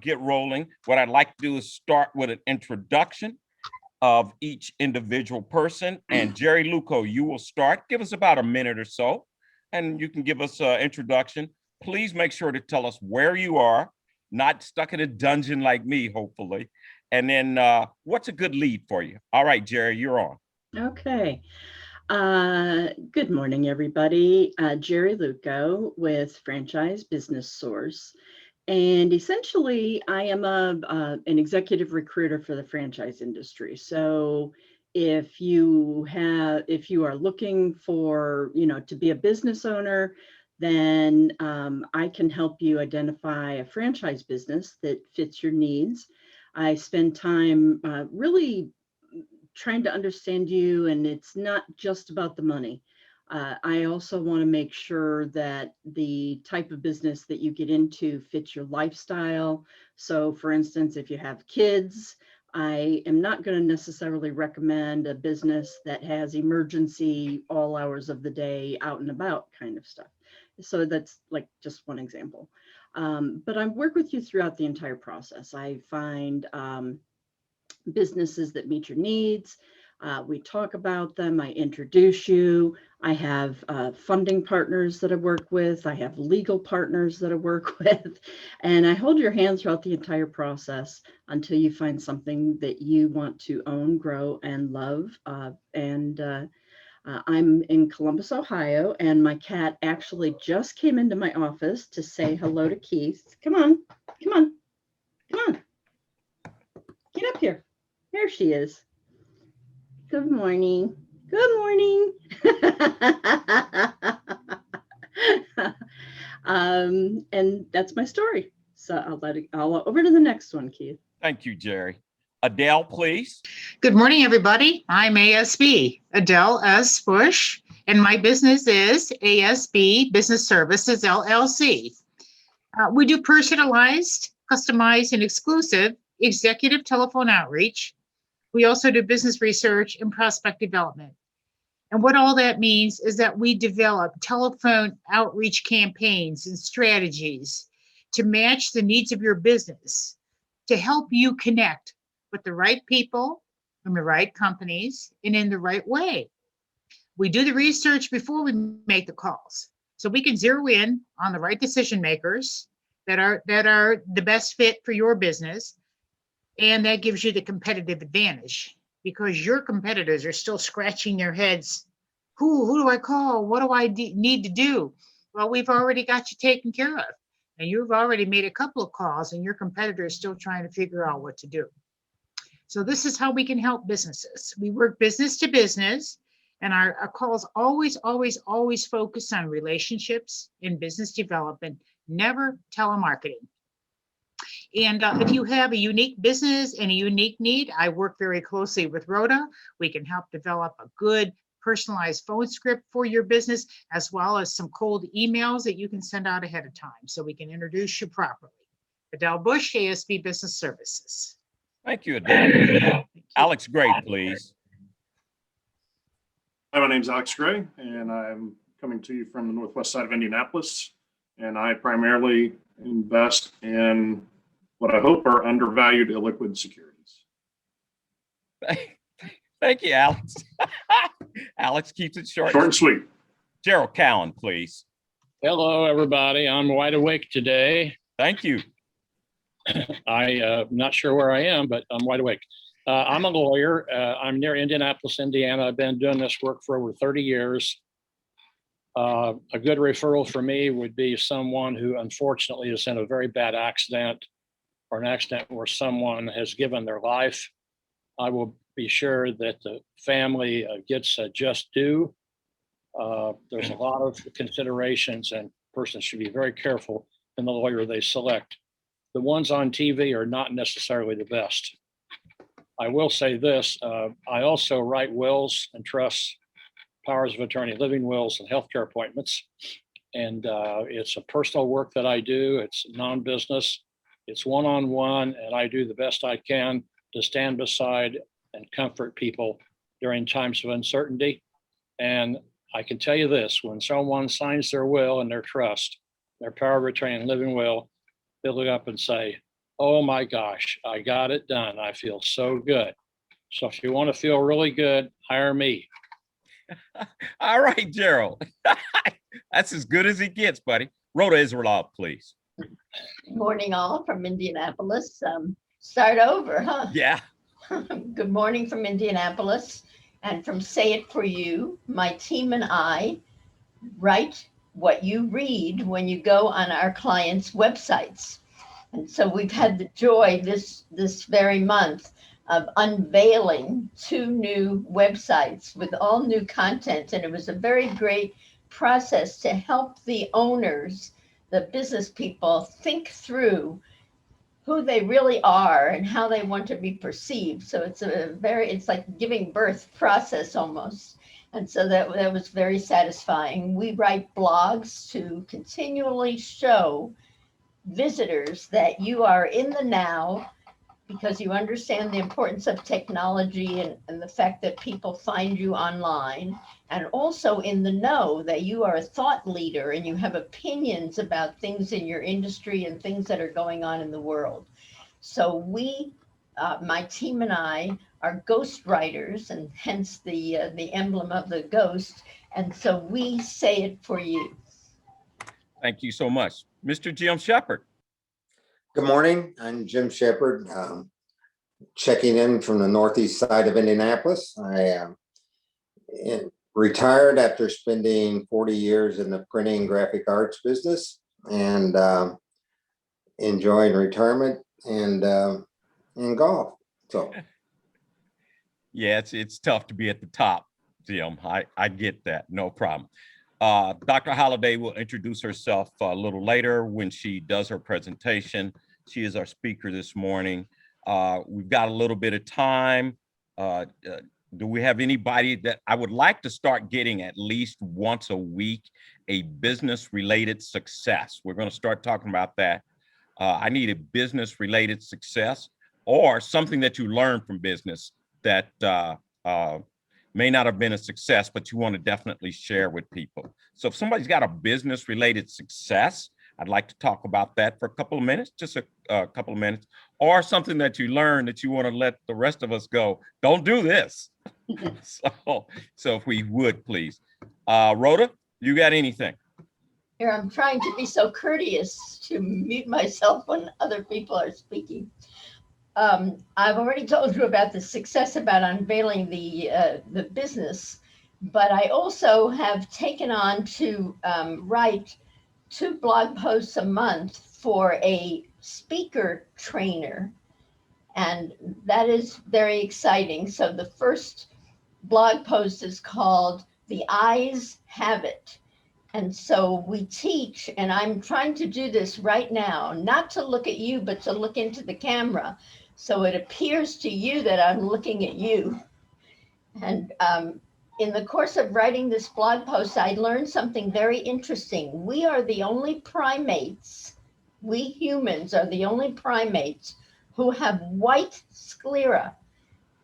get rolling. What I'd like to do is start with an introduction of each individual person. And Jerry Luco, you will start. Give us about a minute or so, and you can give us an introduction. Please make sure to tell us where you are, not stuck in a dungeon like me, hopefully. And then what's a good lead for you? All right, Jerry, you're on. Okay. Good morning, everybody. Jerry Luco with Franchise Business Source. And essentially, I am an executive recruiter for the franchise industry. So if you are looking for, to be a business owner, then I can help you identify a franchise business that fits your needs. I spend time really trying to understand you, and it's not just about the money. I also want to make sure that the type of business that you get into fits your lifestyle. So for instance, if you have kids, I am not going to necessarily recommend a business that has emergency all hours of the day out and about kind of stuff. So that's like just one example. But I work with you throughout the entire process. I find businesses that meet your needs. We talk about them. I introduce you. I have funding partners that I work with. I have legal partners that I work with. And I hold your hand throughout the entire process until you find something that you want to own, grow, and love. I'm in Columbus, Ohio, and my cat actually just came into my office to say hello to Keith. Come on, come on, come on. Get up here. There she is. Good morning. Good morning. And that's my story. So I'll over to the next one, Keith. Thank you, Jerry. Adele, please. Good morning, everybody. I'm ASB, Adele S. Bush, and my business is ASB Business Services, LLC. We do personalized, customized, and exclusive executive telephone outreach. We also do business research and prospect development. And what all that means is that we develop telephone outreach campaigns and strategies to match the needs of your business, to help you connect with the right people from the right companies and in the right way. We do the research before we make the calls, so we can zero in on the right decision makers that are the best fit for your business. And that gives you the competitive advantage, because your competitors are still scratching their heads. Who do I call? What do I need to do? Well, we've already got you taken care of. And you've already made a couple of calls, and your competitor is still trying to figure out what to do. So this is how we can help businesses. We work business to business, and our calls always focus on relationships and business development, never telemarketing. And if you have a unique business and a unique need, I work very closely with Rhoda. We can help develop a good personalized phone script for your business, as well as some cold emails that you can send out ahead of time so we can introduce you properly. Adele Bush, ASB Business Services. Thank you, Adele. Alex Gray, please. Hi, my name is Alex Gray, and I'm coming to you from the northwest side of Indianapolis. And I primarily invest in what I hope are undervalued illiquid securities. Thank you, Alex. Alex keeps it short and sweet. Gerald Cowan, please. Hello, everybody. I'm wide awake today. Thank you. I'm not sure where I am, but I'm wide awake. I'm a lawyer. I'm near Indianapolis, Indiana. I've been doing this work for over 30 years. A good referral for me would be someone who unfortunately is in a very bad accident, or an accident where someone has given their life. I will be sure that the family gets just due. There's a lot of considerations, and persons should be very careful in the lawyer they select. The ones on TV are not necessarily the best. I will say this, I also write wills and trusts, powers of attorney, living wills, and healthcare appointments. And it's a personal work that I do. It's non-business. It's one-on-one, and I do the best I can to stand beside and comfort people during times of uncertainty. And I can tell you this, when someone signs their will and their trust, their power of attorney and living will, they look up and say, Oh my gosh, I got it done. I feel so good. So if you want to feel really good, hire me. All right, Gerald. That's as good as it gets, buddy. Rhoda Israelov, please. Good morning, all from Indianapolis. Start over, huh? Yeah. Good morning from Indianapolis, and from Say It For You, my team and I write what you read when you go on our clients' websites. And so we've had the joy this very month of unveiling 2 new websites with all new content, and it was a very great process to help the owners, the business people, think through who they really are and how they want to be perceived. So it's like giving birth process almost. And so that was very satisfying. We write blogs to continually show visitors that you are in the now, because you understand the importance of technology and the fact that people find you online, and also in the know that you are a thought leader and you have opinions about things in your industry and things that are going on in the world. So we, my team and I, are ghost writers, and hence the emblem of the ghost. And so we say it for you. Thank you so much. Mr. Jim Shepard. Good morning. I'm Jim Shepard, checking in from the northeast side of Indianapolis. I retired after spending 40 years in the printing and graphic arts business, and enjoying retirement and golf. So Yeah, it's tough to be at the top, Jim. I get that. No problem. Dr. Holliday will introduce herself a little later when she does her presentation. She is our speaker this morning. We've got a little bit of time. Do we have anybody that I would like to start getting at least once a week, a business related success? We're going to start talking about that. I need a business related success or something that you learned from business that may not have been a success, but you want to definitely share with people. So if somebody's got a business related success, I'd like to talk about that for a couple of minutes, just a couple of minutes, or something that you learned that you want to let the rest of us go, don't do this. So if we would, please. Rhoda, you got anything? Here, I'm trying to be so courteous to mute myself when other people are speaking. I've already told you about the success about unveiling the business, but I also have taken on to write 2 blog posts a month for a speaker trainer, and that is very exciting. So the first blog post is called "The Eyes Have It." And so we teach, and I'm trying to do this right now, not to look at you, but to look into the camera. So it appears to you that I'm looking at you. And in the course of writing this blog post, I learned something very interesting. We are the only primates, we humans are the only primates who have white sclera.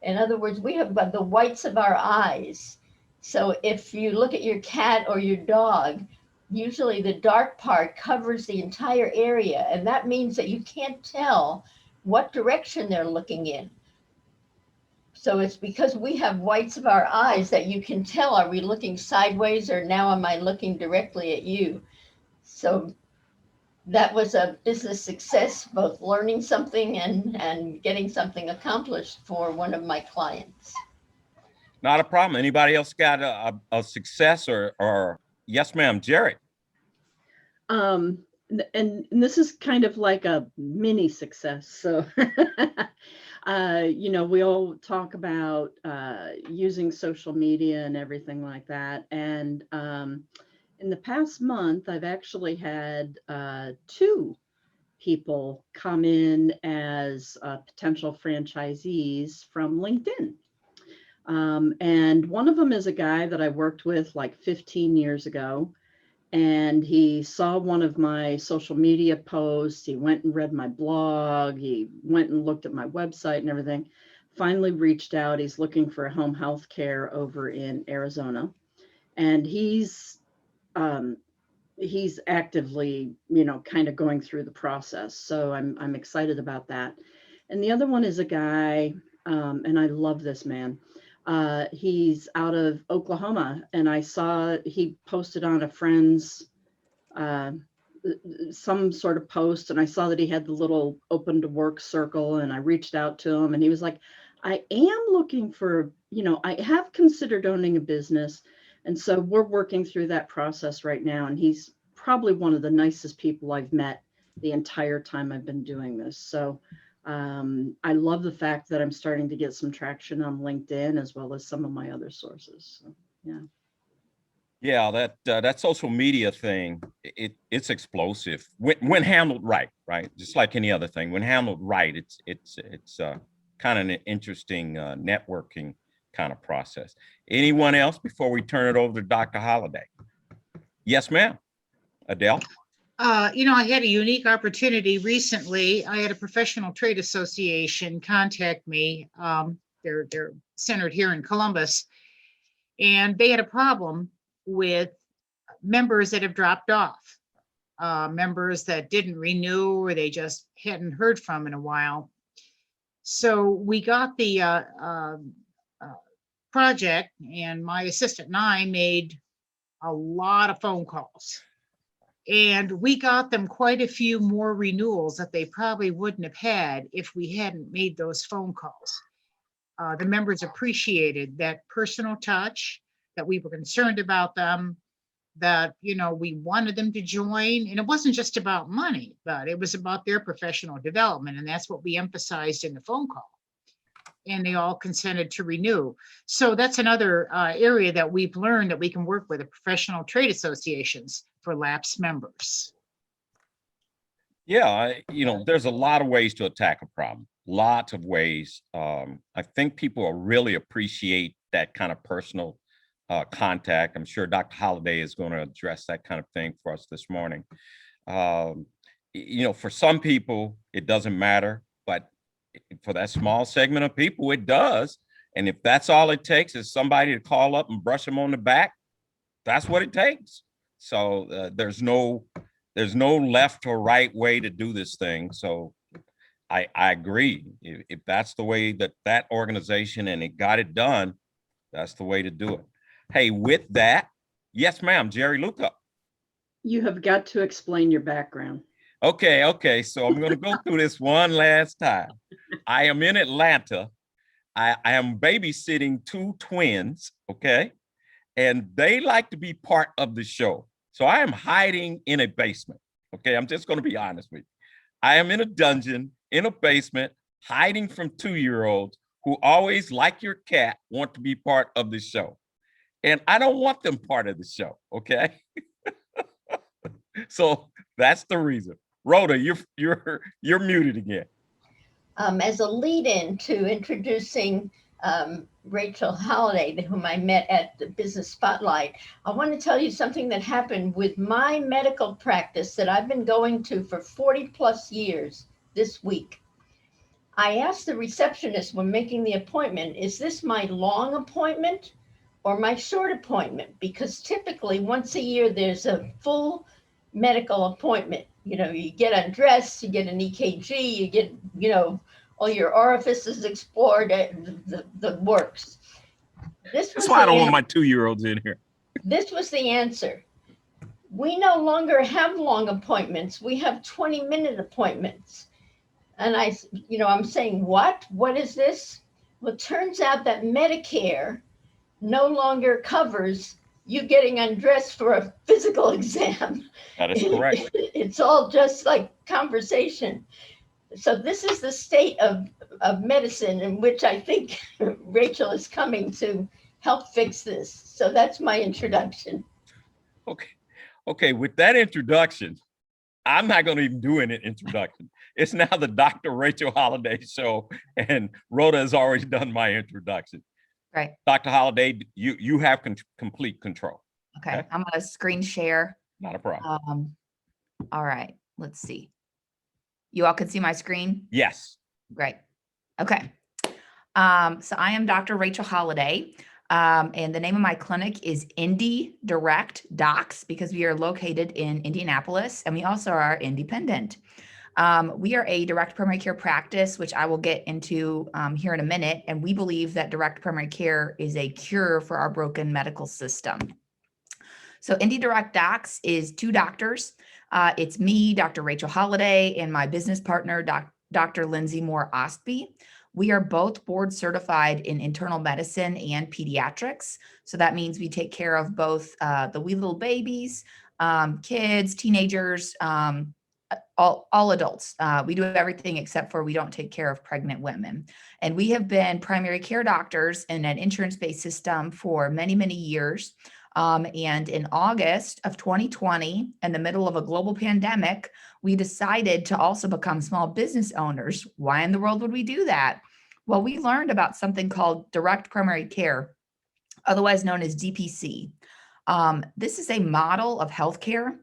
In other words, we have the whites of our eyes. So if you look at your cat or your dog, usually the dark part covers the entire area. And that means that you can't tell what direction they're looking in. So it's because we have whites of our eyes that you can tell, are we looking sideways or now am I looking directly at you? So that was a business success, both learning something and getting something accomplished for one of my clients. Not a problem. Anybody else got a success or yes, ma'am, Jerry? And this is kind of like a mini success. So, we all talk about using social media and everything like that. And in the past month, I've actually had 2 people come in as potential franchisees from LinkedIn. And one of them is a guy that I worked with like 15 years ago. And he saw one of my social media posts. He went and read my blog. He went and looked at my website and everything. Finally reached out. He's looking for home health care over in Arizona. And he's he's actively, you know, kind of going through the process. So I'm excited about that. And the other one is a guy, and I love this man. He's out of Oklahoma, and I saw he posted on a friend's some sort of post, and I saw that he had the little open to work circle, and I reached out to him, and he was like, I am looking for, you know, I have considered owning a business. And so we're working through that process right now. And he's probably one of the nicest people I've met the entire time I've been doing this. So I love the fact that I'm starting to get some traction on LinkedIn as well as some of my other sources. So, yeah. Yeah, that social media thing, it's explosive when handled right, right? Just like any other thing, when handled right, it's kind of an interesting networking kind of process. Anyone else before we turn it over to Dr. Holliday? Yes, ma'am. Adele? You know, I had a unique opportunity recently. I had a professional trade association contact me. They're centered here in Columbus, and they had a problem with members that have dropped off, members that didn't renew or they just hadn't heard from in a while. So we got the project, and my assistant and I made a lot of phone calls. And we got them quite a few more renewals that they probably wouldn't have had if we hadn't made those phone calls. The members appreciated that personal touch, that we were concerned about them, that, you know, we wanted them to join. And it wasn't just about money, but it was about their professional development. And that's what we emphasized in the phone call. And they all consented to renew. So that's another area that we've learned that we can work with the professional trade associations for lapsed members. Yeah, you know, there's a lot of ways to attack a problem, lots of ways. I think people will really appreciate that kind of personal contact. I'm sure Dr. Holliday is going to address that kind of thing for us this morning. You know, for some people, it doesn't matter, but for that small segment of people, it does. And if that's all it takes is somebody to call up and brush them on the back, that's what it takes. So there's no left or right way to do this thing. So I agree. If that's the way that organization and it got it done, that's the way to do it. Hey, with that, yes, ma'am, Jerry Luca. You have got to explain your background. Okay. So I'm going to go through this one last time. I am in Atlanta. I am babysitting two twins, okay? And they like to be part of the show. So I am hiding in a basement, okay? I'm just going to be honest with you. I am in a dungeon, in a basement, hiding from 2-year-olds who always, like your cat, want to be part of the show. And I don't want them part of the show, okay? So that's the reason. Rhoda, you're muted again. As a lead-in to introducing Rachael Holliday, whom I met at the Business Spotlight, I want to tell you something that happened with my medical practice that I've been going to for 40 plus years this week. I asked the receptionist when making the appointment, is this my long appointment or my short appointment? Because typically once a year, there's a full medical appointment. You know, you get undressed, you get an EKG, you get, you know, all your orifices explored, the works. That's why I don't want my 2-year-olds in here. This was the answer. We no longer have long appointments. We have 20-minute appointments. And I'm saying, what is this? Well, it turns out that Medicare no longer covers you getting undressed for a physical exam. That is correct. It's all just like conversation. So this is the state of medicine in which I think Rachael is coming to help fix this. So that's my introduction. Okay. With that introduction, I'm not going to even do an introduction. It's now the Dr. Rachael Holliday show, and Rhoda has already done my introduction. Right. Dr. Holliday, you have complete control. Okay. I'm going to screen share. Not a problem. All right. Let's see. You all can see my screen? Yes. Great. Okay. So I am Dr. Rachael Holliday. And the name of my clinic is Indy Direct Docs because we are located in Indianapolis and we also are independent. We are a direct primary care practice, which I will get into here in a minute. And we believe that direct primary care is a cure for our broken medical system. So Indy Direct Docs is 2 doctors. It's me, Dr. Rachael Holliday, and my business partner, Dr. Lindsay Moore-Ostby. We are both board certified in internal medicine and pediatrics. So that means we take care of both the wee little babies, kids, teenagers, all adults. We do everything except for we don't take care of pregnant women. And we have been primary care doctors in an insurance-based system for many, many years. And in August of 2020, in the middle of a global pandemic, we decided to also become small business owners. Why in the world would we do that? Well, we learned about something called direct primary care, otherwise known as DPC. This is a model of healthcare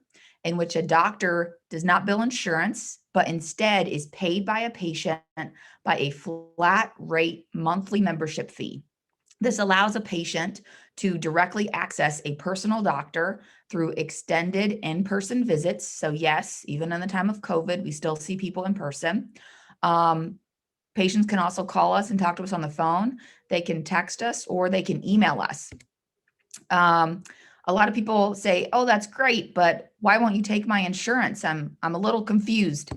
in which a doctor does not bill insurance, but instead is paid by a patient by a flat rate monthly membership fee. This allows a patient to directly access a personal doctor through extended in-person visits. So yes, even in the time of COVID, we still see people in person. Patients can also call us and talk to us on the phone. They can text us or they can email us. A lot of people say, oh, that's great, but why won't you take my insurance? I'm a little confused.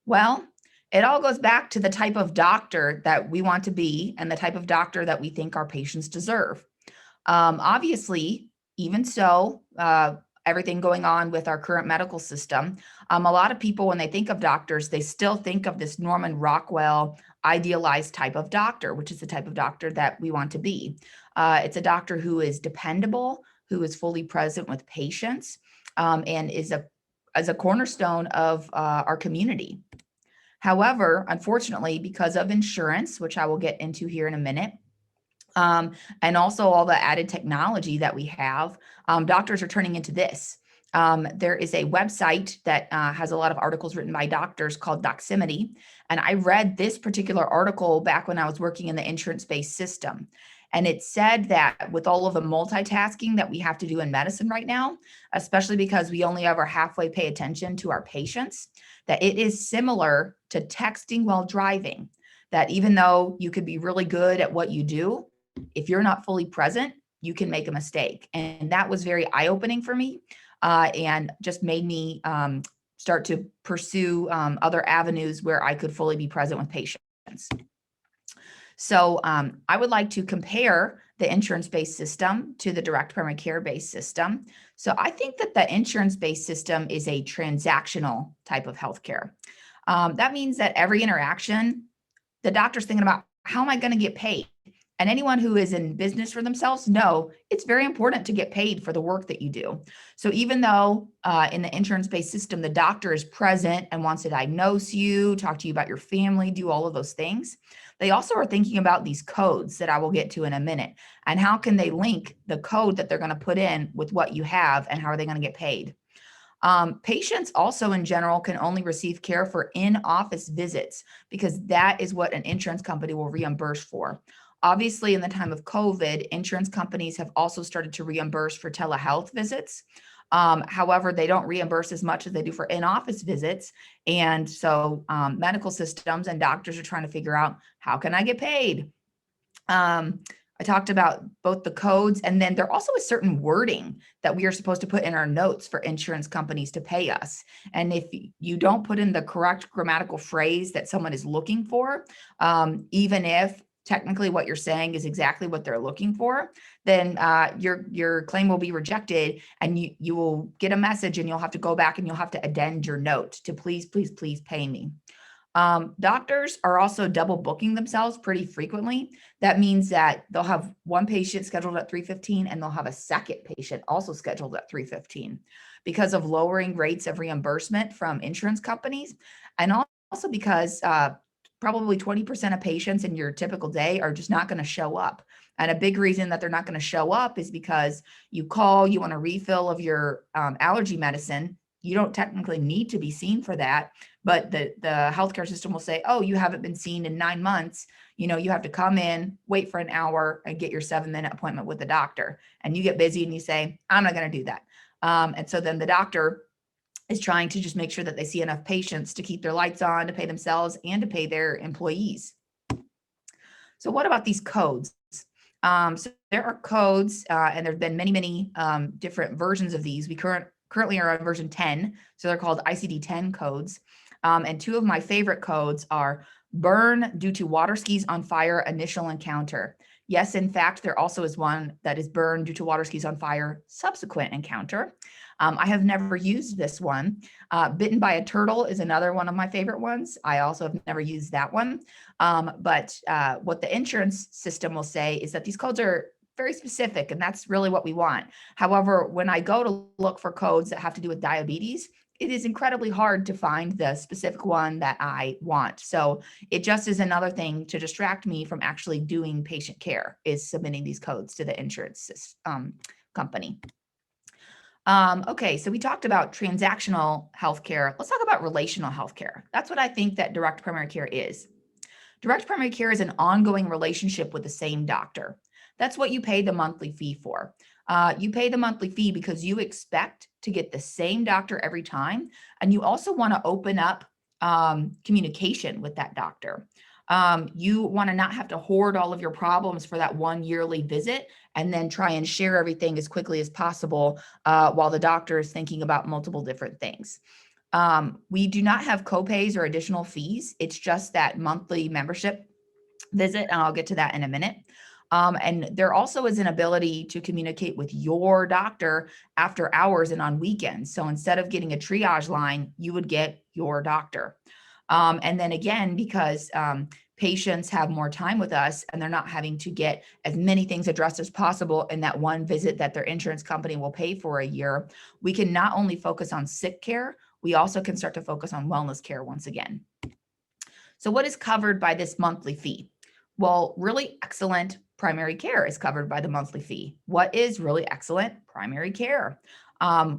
Well, it all goes back to the type of doctor that we want to be and the type of doctor that we think our patients deserve. Obviously, even so, everything going on with our current medical system, a lot of people, when they think of doctors, they still think of this Norman Rockwell idealized type of doctor, which is the type of doctor that we want to be. It's a doctor who is dependable, who is fully present with patients, and is a cornerstone of our community. However, unfortunately, because of insurance, which I will get into here in a minute, and also all the added technology that we have, doctors are turning into this. There is a website that has a lot of articles written by doctors called Doximity. And I read this particular article back when I was working in the insurance-based system. And it said that with all of the multitasking that we have to do in medicine right now, especially because we only ever halfway pay attention to our patients, that it is similar to texting while driving, that even though you could be really good at what you do, if you're not fully present, you can make a mistake. And that was very eye-opening for me and just made me start to pursue other avenues where I could fully be present with patients. So I would like to compare the insurance-based system to the direct primary care-based system. So I think that the insurance-based system is a transactional type of healthcare. That means that every interaction, the doctor's thinking about, how am I going to get paid? And anyone who is in business for themselves know it's very important to get paid for the work that you do. So even though in the insurance-based system, the doctor is present and wants to diagnose you, talk to you about your family, do all of those things, they also are thinking about these codes that I will get to in a minute. And how can they link the code that they're going to put in with what you have and how are they going to get paid? Patients also in general can only receive care for in-office visits because that is what an insurance company will reimburse for. Obviously, in the time of COVID, insurance companies have also started to reimburse for telehealth visits. However, they don't reimburse as much as they do for in-office visits. And so medical systems and doctors are trying to figure out, how can I get paid? I talked about both the codes, and then there also is certain wording that we are supposed to put in our notes for insurance companies to pay us. And if you don't put in the correct grammatical phrase that someone is looking for, even if technically what you're saying is exactly what they're looking for, then your claim will be rejected, and you will get a message and you'll have to go back and you'll have to addend your note to please, please, please pay me. Doctors are also double booking themselves pretty frequently. That means that they'll have one patient scheduled at 3:15 and they'll have a second patient also scheduled at 3:15 because of lowering rates of reimbursement from insurance companies. And also because probably 20% of patients in your typical day are just not going to show up. And a big reason that they're not going to show up is because you call, you want a refill of your allergy medicine. you don't technically need to be seen for that, but the healthcare system will say, oh, you haven't been seen in 9 months. You know, you have to come in, wait for an hour and get your 7-minute appointment with the doctor. And you get busy and you say, I'm not going to do that. And so then the doctor is trying to just make sure that they see enough patients to keep their lights on, to pay themselves and to pay their employees. So what about these codes? So there are codes, and there have been many, many different versions of these. We currently are on version 10, so they're called ICD-10 codes. And 2 of my favorite codes are burn due to water skis on fire initial encounter. Yes, in fact, there also is one that is burn due to water skis on fire subsequent encounter. I have never used this one. Bitten by a turtle is another one of my favorite ones. I also have never used that one. But what the insurance system will say is that these codes are very specific, and that's really what we want. However, when I go to look for codes that have to do with diabetes, it is incredibly hard to find the specific one that I want. So it just is another thing to distract me from actually doing patient care, is submitting these codes to the insurance company. Okay, so we talked about transactional healthcare. Let's talk about relational healthcare. That's what I think that direct primary care is. Direct primary care is an ongoing relationship with the same doctor. That's what you pay the monthly fee for. You pay the monthly fee because you expect to get the same doctor every time, and you also want to open up communication with that doctor. You want to not have to hoard all of your problems for that one yearly visit and then try and share everything as quickly as possible while the doctor is thinking about multiple different things. We do not have copays or additional fees. It's just that monthly membership visit, and I'll get to that in a minute. And there also is an ability to communicate with your doctor after hours and on weekends. So instead of getting a triage line, you would get your doctor. And then again, because patients have more time with us and they're not having to get as many things addressed as possible in that one visit that their insurance company will pay for a year, we can not only focus on sick care, we also can start to focus on wellness care once again. So what is covered by this monthly fee? Well, really excellent primary care is covered by the monthly fee. What is really excellent primary care?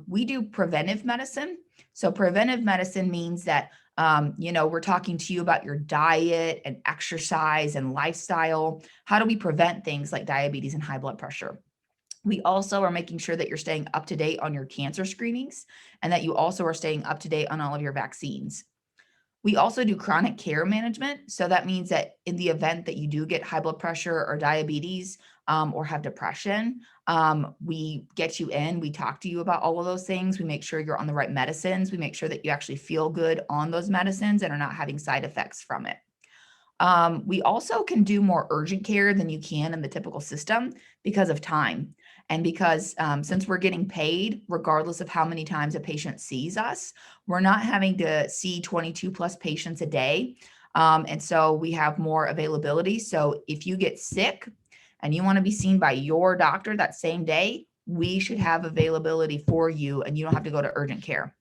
We do preventive medicine. So preventive medicine means that, we're talking to you about your diet and exercise and lifestyle. How do we prevent things like diabetes and high blood pressure? We also are making sure that you're staying up to date on your cancer screenings and that you also are staying up to date on all of your vaccines. We also do chronic care management. So that means that in the event that you do get high blood pressure or diabetes or have depression, we get you in, we talk to you about all of those things. We make sure you're on the right medicines. We make sure that you actually feel good on those medicines and are not having side effects from it. We also can do more urgent care than you can in the typical system because of time. And because since we're getting paid, regardless of how many times a patient sees us, we're not having to see 22 plus patients a day. And so we have more availability. So if you get sick and you want to be seen by your doctor that same day, we should have availability for you and you don't have to go to urgent care.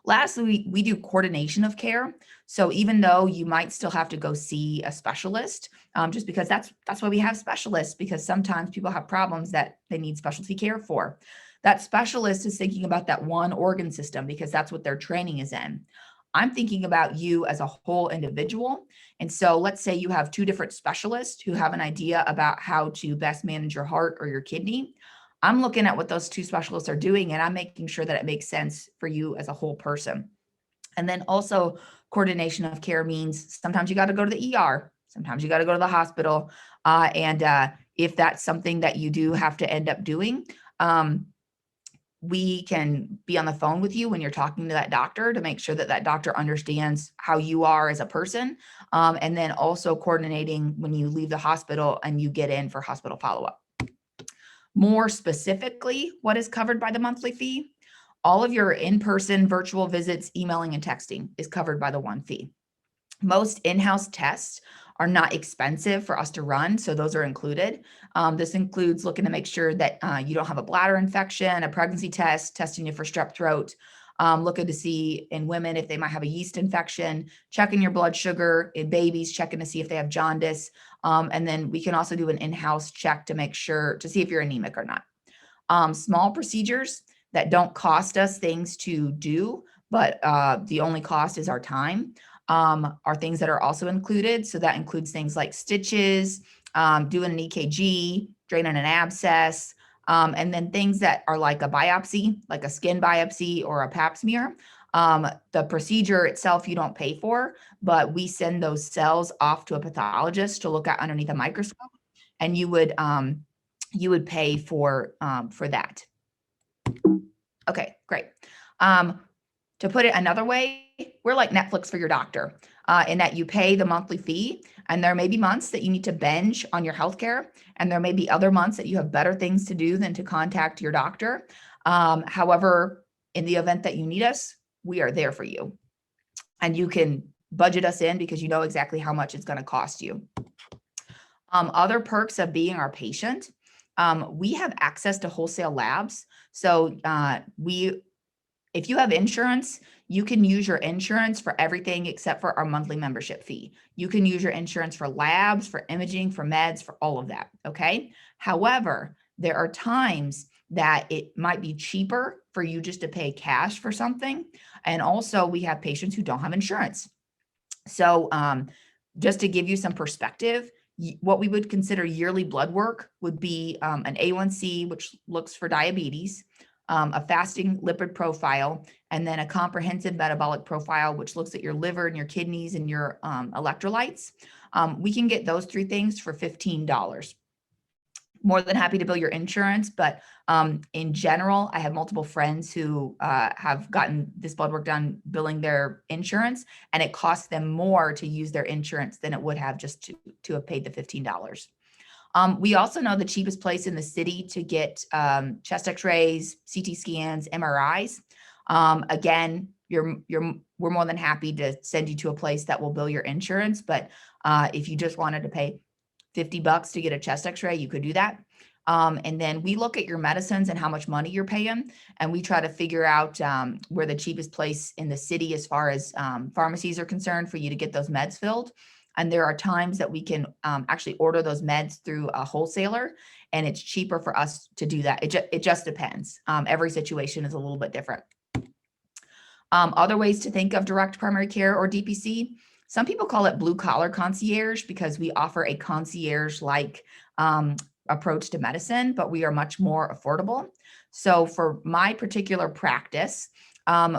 Lastly, we do coordination of care. So even though you might still have to go see a specialist, just because that's why we have specialists, because sometimes people have problems that they need specialty care for. That specialist is thinking about that one organ system because that's what their training is in. I'm thinking about you as a whole individual. And so let's say you have 2 different specialists who have an idea about how to best manage your heart or your kidney. I'm looking at what those 2 specialists are doing, and I'm making sure that it makes sense for you as a whole person. And then also coordination of care means sometimes you got to go to the ER, sometimes you got to go to the hospital. And if that's something that you do have to end up doing, we can be on the phone with you when you're talking to that doctor to make sure that that doctor understands how you are as a person. And then also coordinating when you leave the hospital and you get in for hospital follow-up. More specifically, what is covered by the monthly fee? All of your in-person virtual visits, emailing and texting is covered by the one fee. Most in-house tests are not expensive for us to run, so those are included. This includes looking to make sure that you don't have a bladder infection, a pregnancy test, testing you for strep throat, looking to see in women if they might have a yeast infection, checking your blood sugar, in babies, checking to see if they have jaundice. And then we can also do an in-house check to make sure, to see if you're anemic or not. Small procedures that don't cost us things to do, but the only cost is our time, are things that are also included. So that includes things like stitches, doing an EKG, draining an abscess, and then things that are like a biopsy, like a skin biopsy or a pap smear. The procedure itself you don't pay for, but we send those cells off to a pathologist to look at underneath a microscope, and you would pay for that. Okay, great. To put it another way, we're like Netflix for your doctor, in that you pay the monthly fee, and there may be months that you need to binge on your healthcare, and there may be other months that you have better things to do than to contact your doctor. However, in the event that you need us, we are there for you, and you can budget us in because you know exactly how much it's going to cost you. Other perks of being our patient, we have access to wholesale labs. So if you have insurance, you can use your insurance for everything except for our monthly membership fee. You can use your insurance for labs, for imaging, for meds, for all of that, okay? However, there are times that it might be cheaper for you just to pay cash for something. And also we have patients who don't have insurance. So just to give you some perspective, what we would consider yearly blood work would be an A1C, which looks for diabetes, a fasting lipid profile, and then a comprehensive metabolic profile, which looks at your liver and your kidneys and your electrolytes. We can get those three things for $15. More than happy to bill your insurance, but in general, I have multiple friends who have gotten this blood work done billing their insurance, and it costs them more to use their insurance than it would have just to have paid the $15. We also know the cheapest place in the city to get chest x-rays, CT scans, MRIs. Again, we're more than happy to send you to a place that will bill your insurance, but if you just wanted to pay $50 to get a chest x-ray, you could do that. And then we look at your medicines and how much money you're paying, and we try to figure out where the cheapest place in the city as far as pharmacies are concerned for you to get those meds filled. And there are times that we can actually order those meds through a wholesaler, and it's cheaper for us to do that. It just depends. Every situation is a little bit different. Other ways to think of direct primary care or DPC, some people call it blue collar concierge because we offer a concierge-like approach to medicine, but we are much more affordable. So for my particular practice,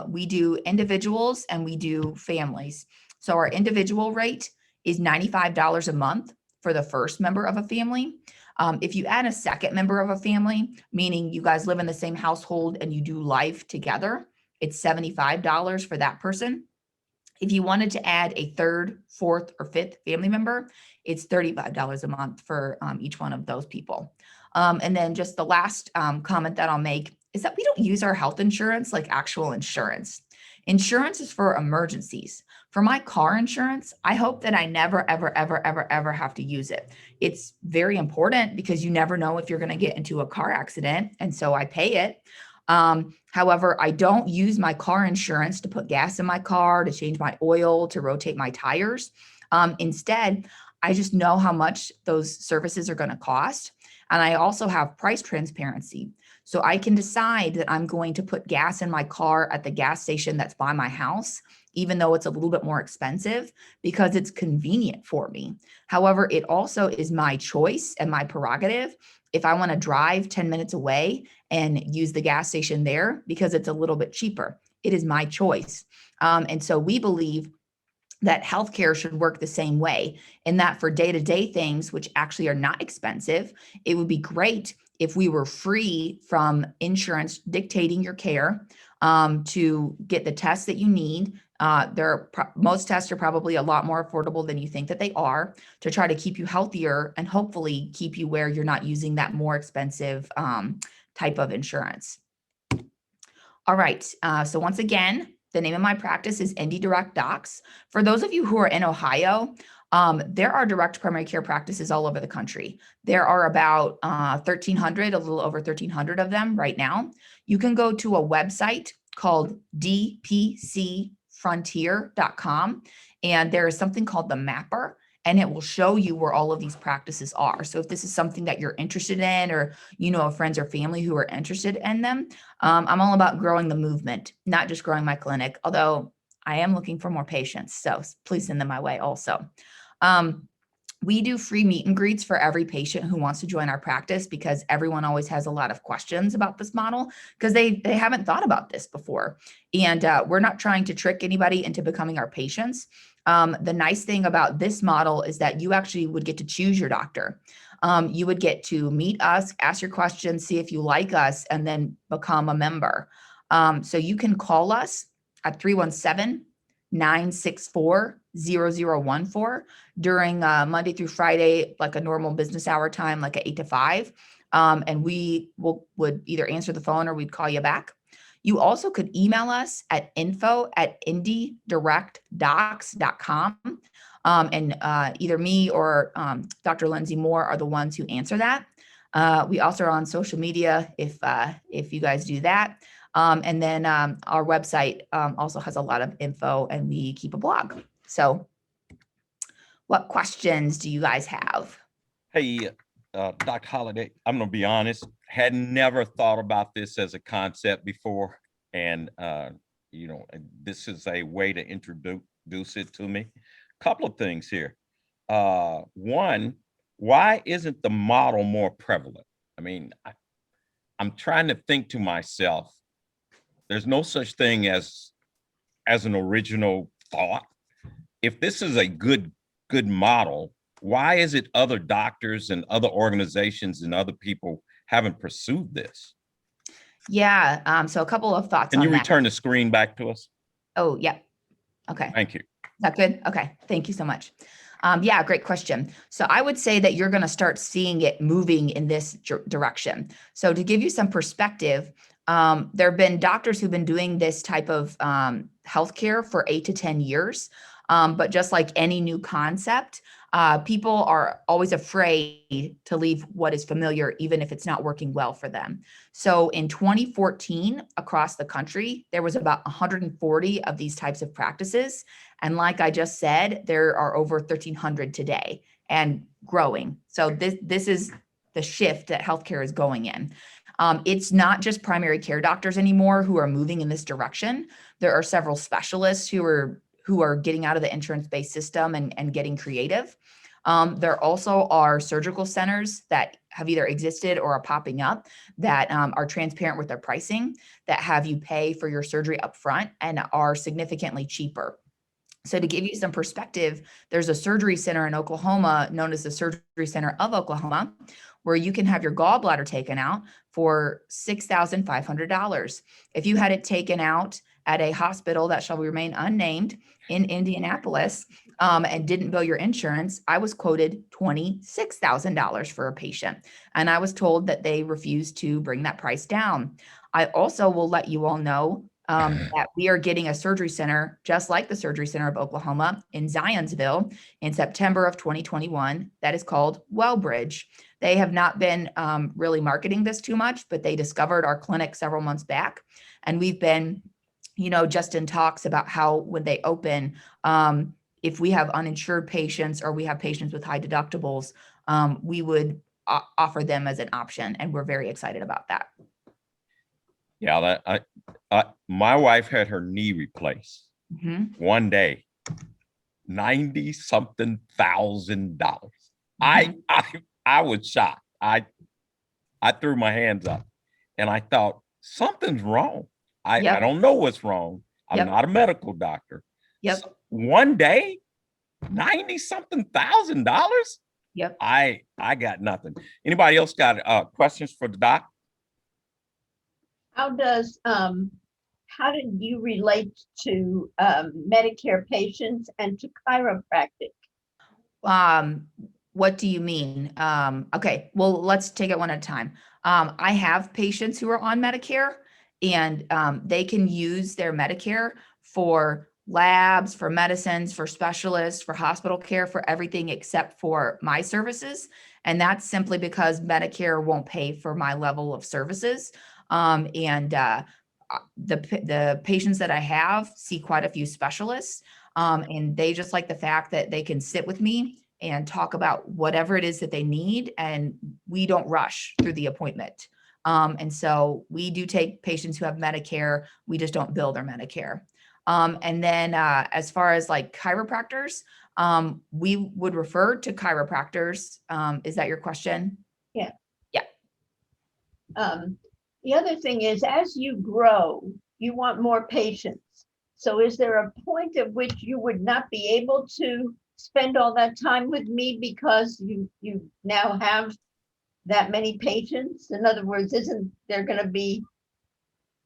we do individuals and we do families. So our individual rate is $95 a month for the first member of a family. If you add a second member of a family, meaning you guys live in the same household and you do life together, it's $75 for that person. If you wanted to add a third, fourth, or fifth family member, it's $35 a month for each one of those people. And then just the last comment that I'll make is that we don't use our health insurance like actual insurance. Insurance is for emergencies. For my car insurance, I hope that I never, ever, ever, ever, ever have to use it. It's very important because you never know if you're going to get into a car accident, and so I pay it. However, I don't use my car insurance to put gas in my car, to change my oil, to rotate my tires. Instead, I just know how much those services are going to cost. And I also have price transparency. So I can decide that I'm going to put gas in my car at the gas station that's by my house, even though it's a little bit more expensive, because it's convenient for me. However, it also is my choice and my prerogative if I want to drive 10 minutes away and use the gas station there because it's a little bit cheaper. It is my choice. And so we believe that healthcare should work the same way, in that for day-to-day things, which actually are not expensive, it would be great if we were free from insurance dictating your care to get the tests that you need. Most tests are probably a lot more affordable than you think that they are, to try to keep you healthier and hopefully keep you where you're not using that more expensive type of insurance. All right, so once again, the name of my practice is Indy Direct Docs. For those of you who are in Ohio, there are direct primary care practices all over the country. There are about 1,300, a little over 1,300 of them right now. You can go to a website called dpcfrontier.com, and there is something called the Mapper, and it will show you where all of these practices are. So if this is something that you're interested in, or you know of friends or family who are interested in them, I'm all about growing the movement, not just growing my clinic, although I am looking for more patients. So please send them my way also. We do free meet and greets for every patient who wants to join our practice, because everyone always has a lot of questions about this model because they haven't thought about this before. And we're not trying to trick anybody into becoming our patients. The nice thing about this model is that you actually would get to choose your doctor. You would get to meet us, ask your questions, see if you like us, and then become a member. So you can call us at 317-964-0014 during Monday through Friday, like a normal business hour time, like a 8 to 5. And we would either answer the phone or we'd call you back. You also could email us at info@indydirectdocs.com. And either me or Dr. Lindsay Moore are the ones who answer that. We also are on social media if you guys do that. And then our website also has a lot of info, and we keep a blog. So what questions do you guys have? Hey, Dr. Holliday, I'm going to be honest, had never thought about this as a concept before. And, this is a way to introduce it to me. Couple of things here. One, why isn't the model more prevalent? I mean, I'm trying to think to myself, there's no such thing as an original thought. If this is a good model, why is it other doctors and other organizations and other people haven't pursued this? Yeah. So a couple of thoughts. Can you on that. return the screen back to us? Oh, yeah. Okay. Thank you. Is that good? Okay. Thank you so much. Yeah, great question. So I would say that you're going to start seeing it moving in this direction. So to give you some perspective, there have been doctors who've been doing this type of healthcare for 8 to 10 years. But just like any new concept, people are always afraid to leave what is familiar, even if it's not working well for them. So in 2014, across the country, there was about 140 of these types of practices. And like I just said, there are over 1,300 today and growing. So this is the shift that healthcare is going in. It's not just primary care doctors anymore who are moving in this direction. There are several specialists who are getting out of the insurance-based system and getting creative. There also are surgical centers that have either existed or are popping up that are transparent with their pricing, that have you pay for your surgery up front and are significantly cheaper. So to give you some perspective, there's a surgery center in Oklahoma known as the Surgery Center of Oklahoma, where you can have your gallbladder taken out for $6,500. If you had it taken out at a hospital that shall remain unnamed in Indianapolis and didn't bill your insurance, I was quoted $26,000 for a patient. And I was told that they refused to bring that price down. I also will let you all know that we are getting a surgery center, just like the Surgery Center of Oklahoma in Zionsville in September of 2021. That is called Wellbridge. They have not been really marketing this too much, but they discovered our clinic several months back. And we've been, just in talks about how when they open, if we have uninsured patients or we have patients with high deductibles, we would offer them as an option. And we're very excited about that. Yeah, my wife had her knee replaced one day, $90-something thousand. I was shocked. I threw my hands up and I thought something's wrong. I don't know what's wrong. I'm not a medical doctor. So one day, $90-something thousand. I got nothing. Anybody else got questions for the doc? How did you relate to Medicare patients and to chiropractic? What do you mean? Okay, well, let's take it one at a time. I have patients who are on Medicare, and they can use their Medicare for labs, for medicines, for specialists, for hospital care, for everything except for my services. And that's simply because Medicare won't pay for my level of services. The patients that I have see quite a few specialists, and they just like the fact that they can sit with me and talk about whatever it is that they need. And we don't rush through the appointment. And so we do take patients who have Medicare. We just don't bill their Medicare. And then as far as like chiropractors, we would refer to chiropractors. Is that your question? Yeah. Yeah. The other thing is, as you grow, you want more patients. So is there a point at which you would not be able to spend all that time with me because you now have that many patients? In other words, isn't there going to be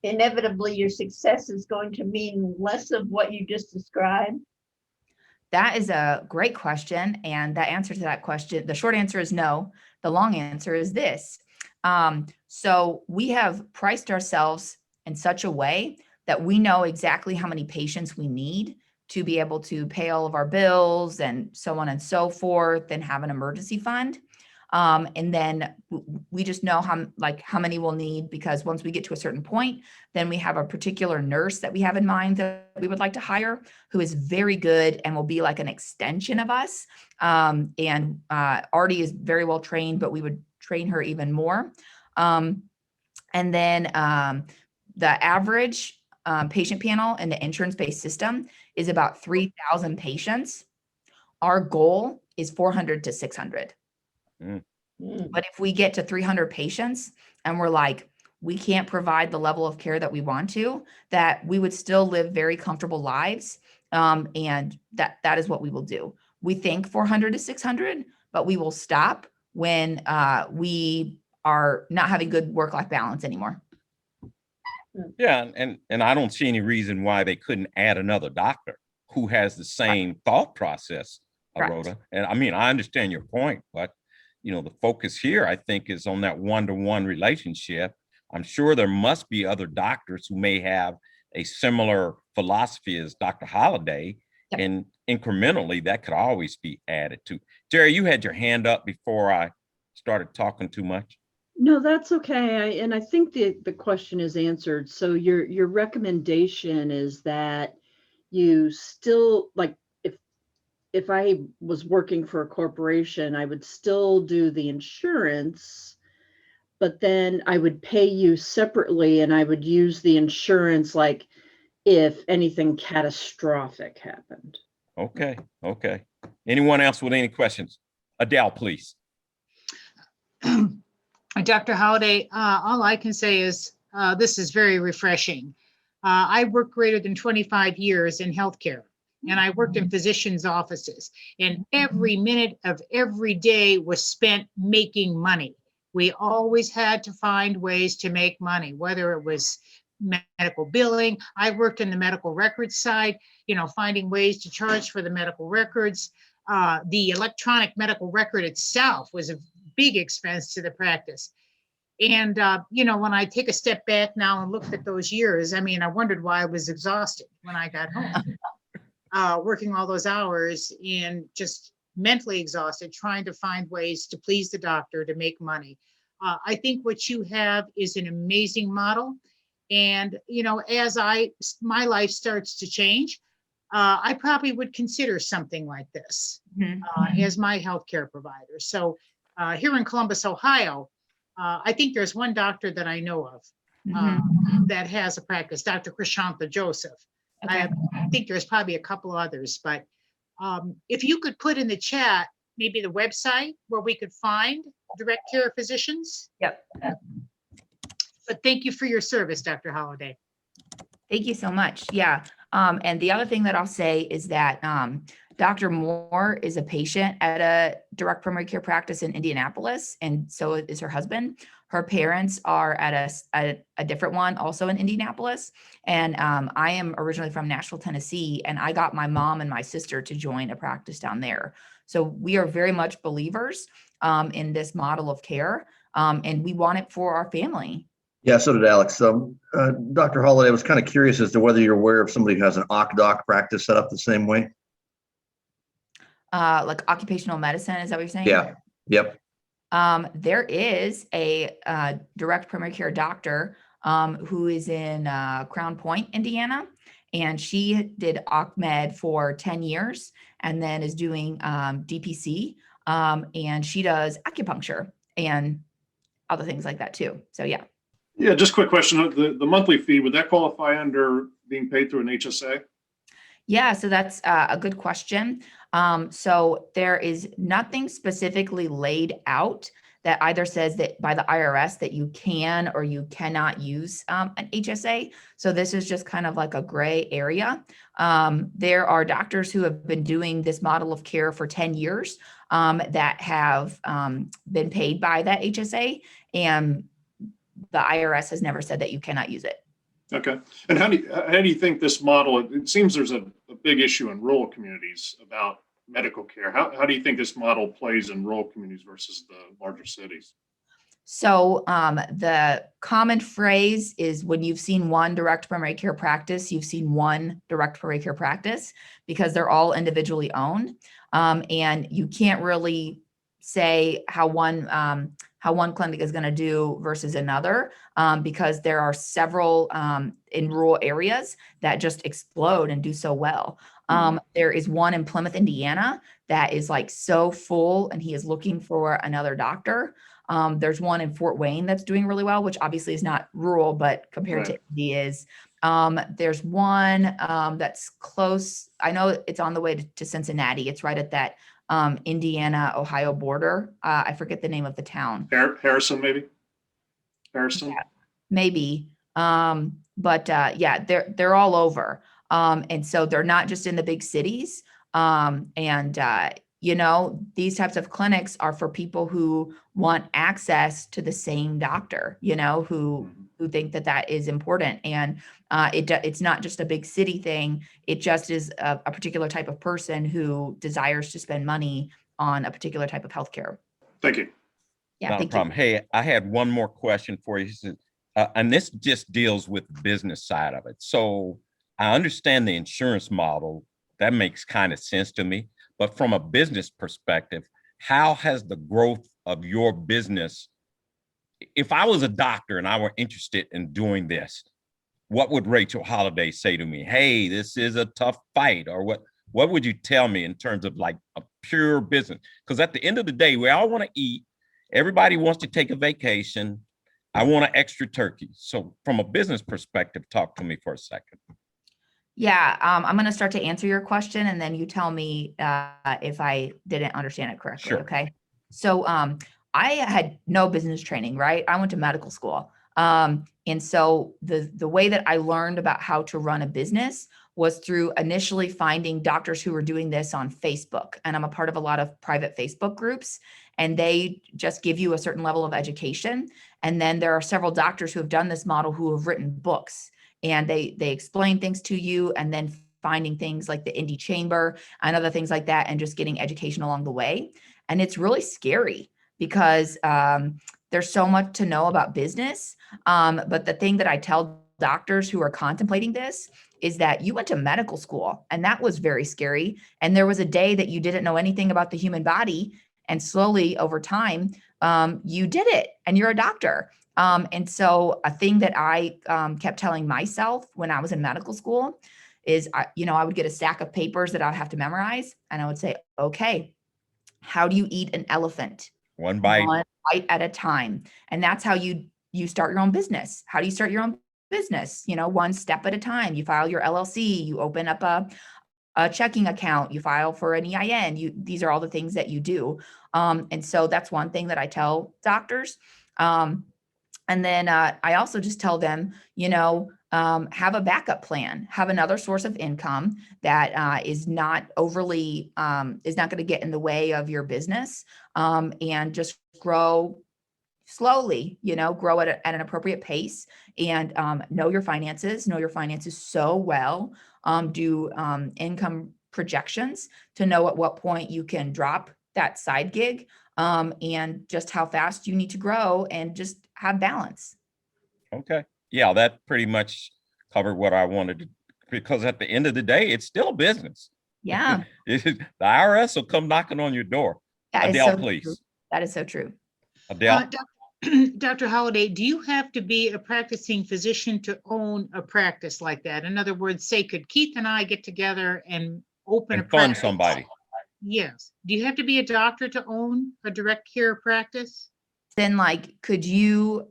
inevitably your success is going to mean less of what you just described? That is a great question. And the answer to that question, the short answer is no. The long answer is this. So we have priced ourselves in such a way that we know exactly how many patients we need to be able to pay all of our bills and so on and so forth and have an emergency fund. And then we just know how many we'll need, because once we get to a certain point, then we have a particular nurse that we have in mind that we would like to hire, who is very good and will be like an extension of us. And Artie is very well trained, but we would train her even more. And then the average patient panel in the insurance-based system is about 3,000 patients. Our goal is 400 to 600. But if we get to 300 patients and we're like, we can't provide the level of care that we want to, that we would still live very comfortable lives. And that is what we will do. We think 400 to 600, but we will stop when we are not having good work-life balance anymore. Yeah, and I don't see any reason why they couldn't add another doctor who has the same thought process, Rhoda. And I mean, I understand your point, but the focus here, I think, is on that one-to-one relationship. I'm sure there must be other doctors who may have a similar philosophy as Dr. Holliday, and incrementally that could always be added to. Jerry, you had your hand up before I started talking too much. No, that's okay. And I think the question is answered. So your recommendation is that you still, like, if I was working for a corporation, I would still do the insurance, but then I would pay you separately and I would use the insurance like if anything catastrophic happened. Okay. Anyone else with any questions? Adele, please. Dr. Holliday, all I can say is this is very refreshing. I worked greater than 25 years in healthcare, and I worked in physicians' offices, and every minute of every day was spent making money. We always had to find ways to make money, whether it was medical billing. I worked in the medical records side, finding ways to charge for the medical records. The electronic medical record itself was a big expense to the practice. And, when I take a step back now and look at those years, I wondered why I was exhausted when I got home, working all those hours and just mentally exhausted, trying to find ways to please the doctor to make money. I think what you have is an amazing model. And, as my life starts to change, I probably would consider something like this as my healthcare provider. So here in Columbus, Ohio, I think there's one doctor that I know of that has a practice, Dr. Krishantha Joseph. Okay. I think there's probably a couple others, but if you could put in the chat, maybe the website where we could find direct care physicians. Yep. But thank you for your service, Dr. Holliday. Thank you so much. Yeah. And the other thing that I'll say is that Dr. Moore is a patient at a direct primary care practice in Indianapolis, and so is her husband. Her parents are at a different one, also in Indianapolis. And I am originally from Nashville, Tennessee, and I got my mom and my sister to join a practice down there. So we are very much believers in this model of care, and we want it for our family. Yeah, so did Alex. Dr. Holliday, I was kind of curious as to whether you're aware of somebody who has an OCDoc practice set up the same way. Like occupational medicine, is that what you're saying? Yeah. Yep. There is a direct primary care doctor who is in Crown Point, Indiana, and she did OCMED for 10 years and then is doing DPC, and she does acupuncture and other things like that too. So yeah. Yeah, just quick question. The monthly fee, would that qualify under being paid through an HSA? Yeah, so that's a good question. So there is nothing specifically laid out that either says that by the IRS that you can or you cannot use an HSA. So this is just kind of like a gray area. There are doctors who have been doing this model of care for 10 years that have been paid by that HSA, and the IRS has never said that you cannot use it. Okay. And how do you think this model, it seems there's a big issue in rural communities about medical care. How do you think this model plays in rural communities versus the larger cities? So the common phrase is when you've seen one direct primary care practice, you've seen one direct primary care practice, because they're all individually owned. And you can't really say how one clinic is going to do versus another, because there are several in rural areas that just explode and do so well. There is one in Plymouth, Indiana that is like so full, and he is looking for another doctor. There's one in Fort Wayne that's doing really well, which obviously is not rural, but compared to Indy is. There's one that's close. I know it's on the way to Cincinnati. It's right at that Indiana-Ohio border. I forget the name of the town. Harrison, maybe? Harrison? Yeah, maybe. But yeah, they're all over. And so they're not just in the big cities. You know, these types of clinics are for people who want access to the same doctor, you know, who think that that is important. And it's not just a big city thing. It just is a particular type of person who desires to spend money on a particular type of healthcare. Thank you. Yeah, Not a problem. Hey, I had one more question for you. And this just deals with the business side of it. So I understand the insurance model. That makes kind of sense to me. But from a business perspective, how has the growth of your business, if I was a doctor and I were interested in doing this, what would Rachael Holliday say to me? Hey, this is a tough fight, or what would you tell me in terms of like a pure business? Because at the end of the day, we all want to eat. Everybody wants to take a vacation. I want an extra turkey. So from a business perspective, talk to me for a second. Yeah, I'm going to start to answer your question, and then you tell me if I didn't understand it correctly. Sure. Okay. So I had no business training, right? I went to medical school. And so the way that I learned about how to run a business was through initially finding doctors who were doing this on Facebook. And I'm a part of a lot of private Facebook groups, and they just give you a certain level of education. And then there are several doctors who have done this model who have written books, and they explain things to you, and then finding things like the Indy Chamber and other things like that, and just getting education along the way. And it's really scary because there's so much to know about business. But the thing that I tell doctors who are contemplating this is that you went to medical school, and that was very scary. And there was a day that you didn't know anything about the human body, and slowly over time, you did it, and you're a doctor. And so a thing that I kept telling myself when I was in medical school is, I would get a stack of papers that I would have to memorize, and I would say, okay, how do you eat an elephant? One bite at a time. And that's how you start your own business. How do you start your own business? One step at a time. You file your LLC, you open up a checking account, you file for an EIN. These are all the things that you do. And so that's one thing that I tell doctors. And then I also just tell them, have a backup plan, have another source of income that is not overly, is not going to get in the way of your business, and just grow slowly, grow at an appropriate pace, and know your finances so well, do income projections to know at what point you can drop that side gig, and just how fast you need to grow, and just have balance. Okay. Yeah, that pretty much covered what I wanted to, because at the end of the day, it's still business. Yeah. The IRS will come knocking on your door. That Adele, is so please. true. That is so true. Adele. Dr. Holliday, do you have to be a practicing physician to own a practice like that? In other words, say, could Keith and I get together and open a And fund practice? somebody. Yes. Do you have to be a doctor to own a direct care practice? Then like, could you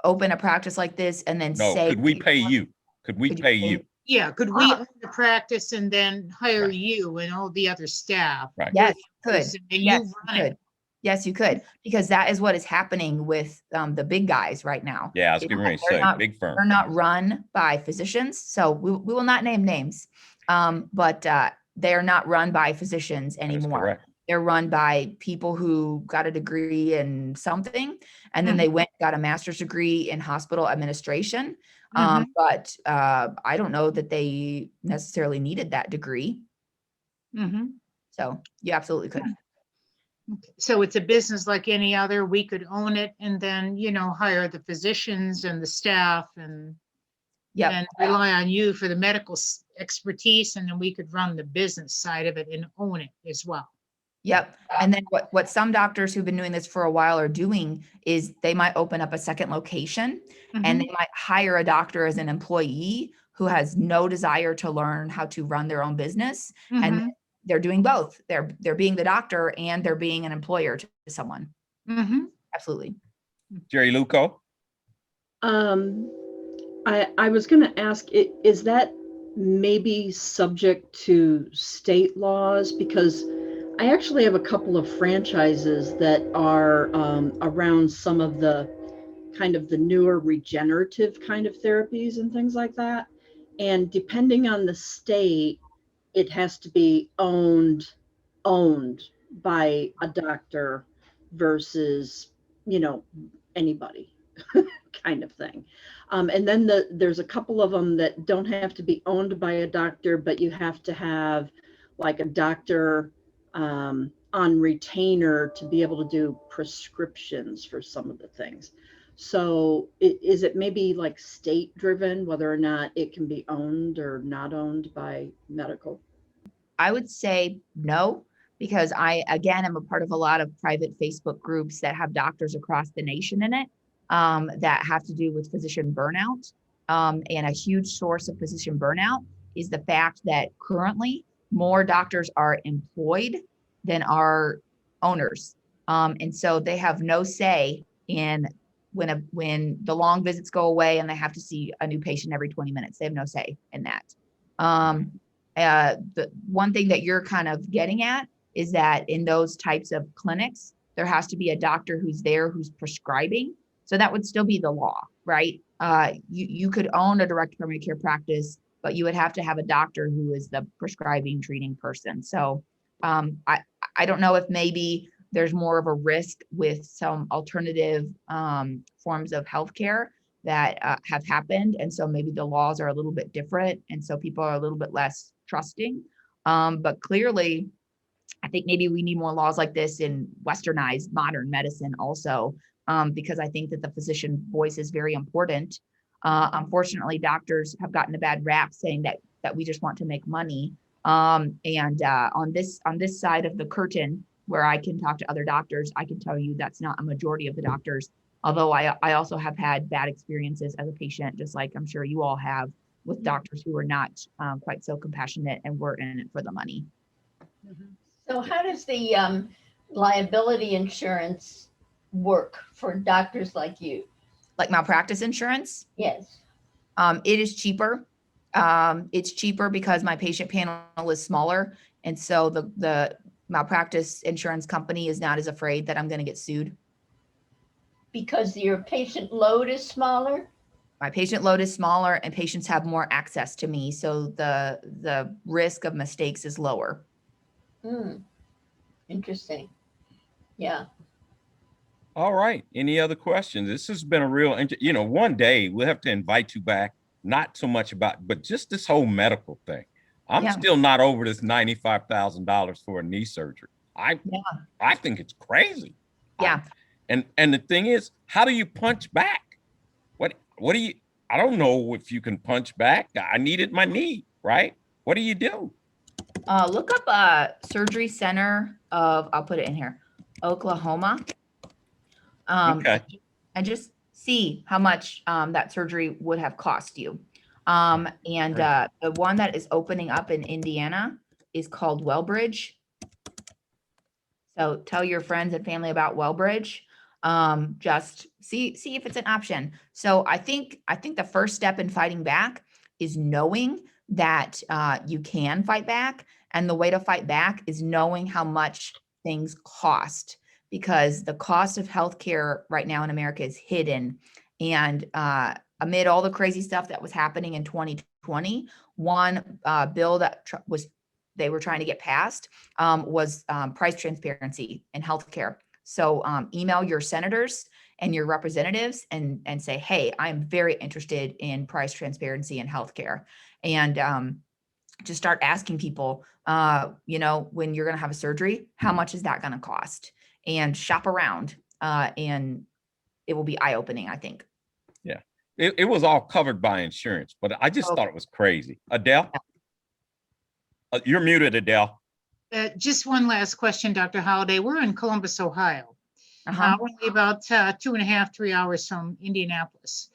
open a practice like this and then No, say? could we pay you? Could we Could you pay pay- you? Yeah, could we Ah. own the practice and then hire Right. you and all the other staff? Right. Yes, you could. And Yes, you you run it. could. Yes, you could, because that is what is happening with the big guys right now. Yeah, I was getting ready to They're say, not- big firm. They're not run by physicians, so we will not name names. But they're not run by physicians That is anymore. correct. They're run by people who got a degree in something, and then they went and got a master's degree in hospital administration. But I don't know that they necessarily needed that degree. Mhm. So you absolutely could. So it's a business like any other. We could own it and then, hire the physicians and the staff and Yep. and rely on you for the medical expertise, and then we could run the business side of it and own it as well. Yep. And then what some doctors who've been doing this for a while are doing is they might open up a second location and they might hire a doctor as an employee who has no desire to learn how to run their own business. And they're doing both. They're being the doctor and they're being an employer to someone. Absolutely. Jerry Luco? I was going to ask, is that maybe subject to state laws? Because I actually have a couple of franchises that are around some of the kind of the newer regenerative kind of therapies and things like that. And depending on the state, it has to be owned by a doctor versus, anybody kind of thing. And then there's a couple of them that don't have to be owned by a doctor, but you have to have like a doctor on retainer to be able to do prescriptions for some of the things. So is it maybe like state driven, whether or not it can be owned or not owned by medical? I would say no, because I, again, am a part of a lot of private Facebook groups that have doctors across the nation in it that have to do with physician burnout. And a huge source of physician burnout is the fact that currently more doctors are employed than are owners. And so they have no say in when the long visits go away and they have to see a new patient every 20 minutes. They have no say in that. The one thing that you're kind of getting at is that in those types of clinics, there has to be a doctor who's there who's prescribing. So that would still be the law, right? You could own a direct primary care practice, but you would have to have a doctor who is the prescribing, treating person. So I don't know if maybe there's more of a risk with some alternative forms of healthcare that have happened. And so maybe the laws are a little bit different. And so people are a little bit less trusting. But clearly, I think maybe we need more laws like this in westernized modern medicine also, because I think that the physician voice is very important. Unfortunately, doctors have gotten a bad rap saying that we just want to make money. On this side of the curtain, where I can talk to other doctors, I can tell you that's not a majority of the doctors. Although I also have had bad experiences as a patient, just like I'm sure you all have, with doctors who are not quite so compassionate and were in it for the money. So how does the liability insurance work for doctors like you? Like malpractice insurance? Yes. It is cheaper. It's cheaper because my patient panel is smaller. And so the malpractice insurance company is not as afraid that I'm going to get sued. Because your patient load is smaller? My patient load is smaller and patients have more access to me. So the risk of mistakes is lower. Interesting. Yeah. All right. Any other questions? This has been a real, one day we'll have to invite you back, not so much about, but just this whole medical thing. I'm still not over this $95,000 for a knee surgery. I think it's crazy. Yeah. And the thing is, how do you punch back? What do you, I don't know if you can punch back. I needed my knee, right? What do you do? Look up Surgery Center of, I'll put it in here, Oklahoma. Okay. and just see how much that surgery would have cost you. The one that is opening up in Indiana is called Wellbridge. So tell your friends and family about Wellbridge. Just see if it's an option. So I think the first step in fighting back is knowing that you can fight back, and the way to fight back is knowing how much things cost, because the cost of healthcare right now in America is hidden. And amid all the crazy stuff that was happening in 2020, one bill that they were trying to get passed was price transparency in healthcare. So email your senators and your representatives and say, hey, I'm very interested in price transparency in healthcare. And just start asking people, when you're going to have a surgery, how much is that going to cost? And shop around, and it will be eye-opening, I think. Yeah, it was all covered by insurance, but I just thought it was crazy. Adele? You're muted, Adele. Just one last question, Dr. Holliday. We're in Columbus, Ohio. Only about 2.5, 3 hours from Indianapolis.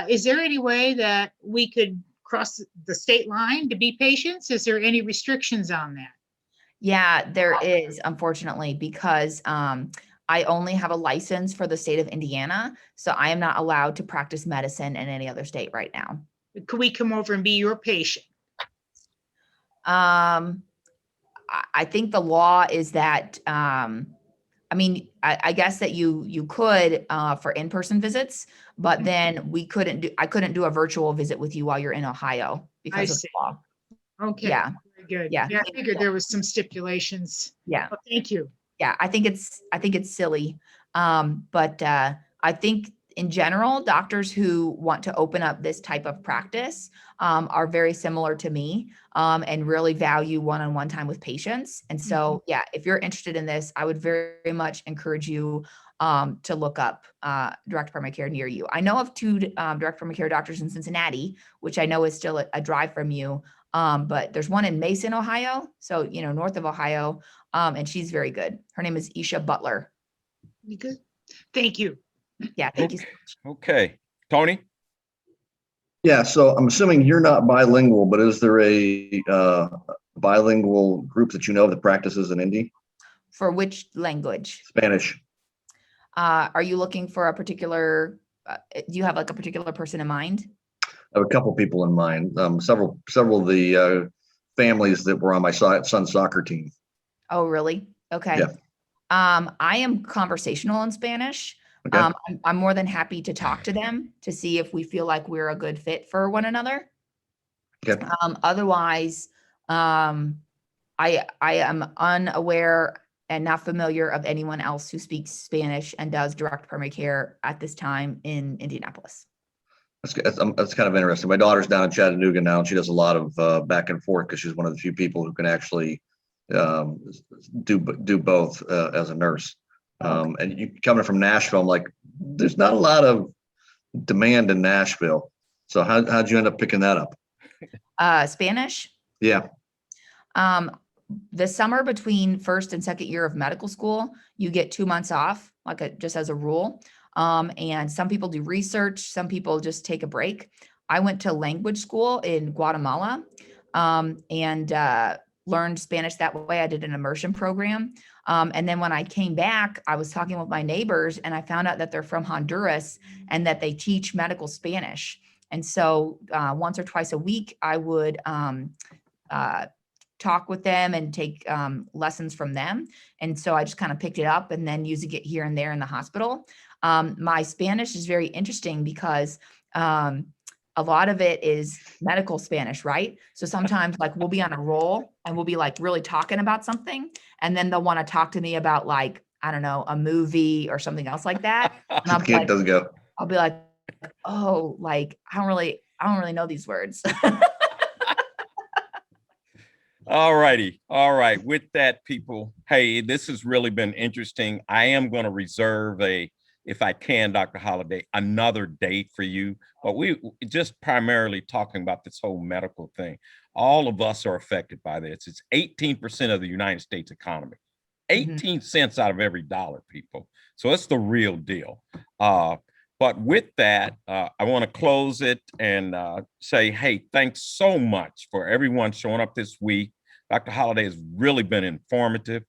Is there any way that we could cross the state line to be patients? Is there any restrictions on that? Yeah, there is, unfortunately, because I only have a license for the state of Indiana, so I am not allowed to practice medicine in any other state right now. Could we come over and be your patient? I think the law is that, I guess that you could for in-person visits, but then I couldn't do a virtual visit with you while you're in Ohio because of the law. Okay. Yeah. Very good. Yeah. I figured there was some stipulations. Yeah. Well, thank you. Yeah, I think it's silly. But I think in general, doctors who want to open up this type of practice are very similar to me and really value one-on-one time with patients. And so, yeah, if you're interested in this, I would very much encourage you to look up direct primary care near you. I know of 2 direct primary care doctors in Cincinnati, which I know is still a drive from you. But there's one in Mason, Ohio. So, north of Ohio. And she's very good. Her name is Isha Butler. Good. Thank you. Yeah, thank you so much. Okay, Tony? Yeah, so I'm assuming you're not bilingual, but is there a bilingual group that you know that practices in Indy? For which language? Spanish. Are you looking for a particular, do you have like a particular person in mind? I have a couple people in mind. Several of the families that were on my son's soccer team. Oh, really? Okay. Yeah. I am conversational in Spanish. Okay. I'm more than happy to talk to them to see if we feel like we're a good fit for one another. Okay. Otherwise, I am unaware and not familiar of anyone else who speaks Spanish and does direct primary care at this time in Indianapolis. That's kind of interesting. My daughter's down in Chattanooga now, and she does a lot of back and forth because she's one of the few people who can actually do both as a nurse. And you coming from Nashville, I'm like, there's not a lot of demand in Nashville. So how'd you end up picking that up? Spanish? Yeah. The summer between first and second year of medical school, you get 2 months off, just as a rule. And some people do research, some people just take a break. I went to language school in Guatemala and learned Spanish that way. I did an immersion program. And then when I came back, I was talking with my neighbors and I found out that they're from Honduras and that they teach medical Spanish. And so once or twice a week, I would talk with them and take lessons from them. And so I just kind of picked it up and then using it here and there in the hospital. My Spanish is very interesting because a lot of it is medical Spanish, right? So sometimes we'll be on a roll and we'll be really talking about something. And then they'll want to talk to me about I don't know, a movie or something else like that. And I'll be like, oh, I don't really know these words. All righty. All right. With that, people, hey, this has really been interesting. I am going to reserve if I can, Dr. Holliday, another date for you. But we just primarily talking about this whole medical thing. All of us are affected by this. It's 18% of the United States economy. 18 cents out of every dollar, people. So it's the real deal. But with that, I want to close it and say, hey, thanks so much for everyone showing up this week. Dr. Holliday has really been informative.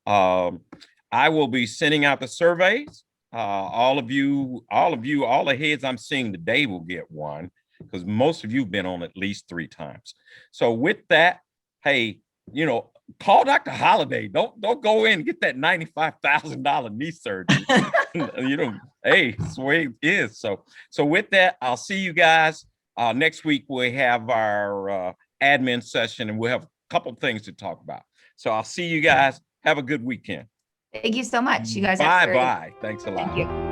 I will be sending out the surveys. All the heads I'm seeing today will get one, because most of you have been on at least 3 times. So with that, hey, call Dr. Holliday. Don't go in and get that $95,000 knee surgery. Hey, it's the way it is. So with that, I'll see you guys next week. We have our admin session, and we'll have a couple things to talk about. So I'll see you guys. Have a good weekend. Thank you so much. You guys Bye. Thanks a lot. Thank you.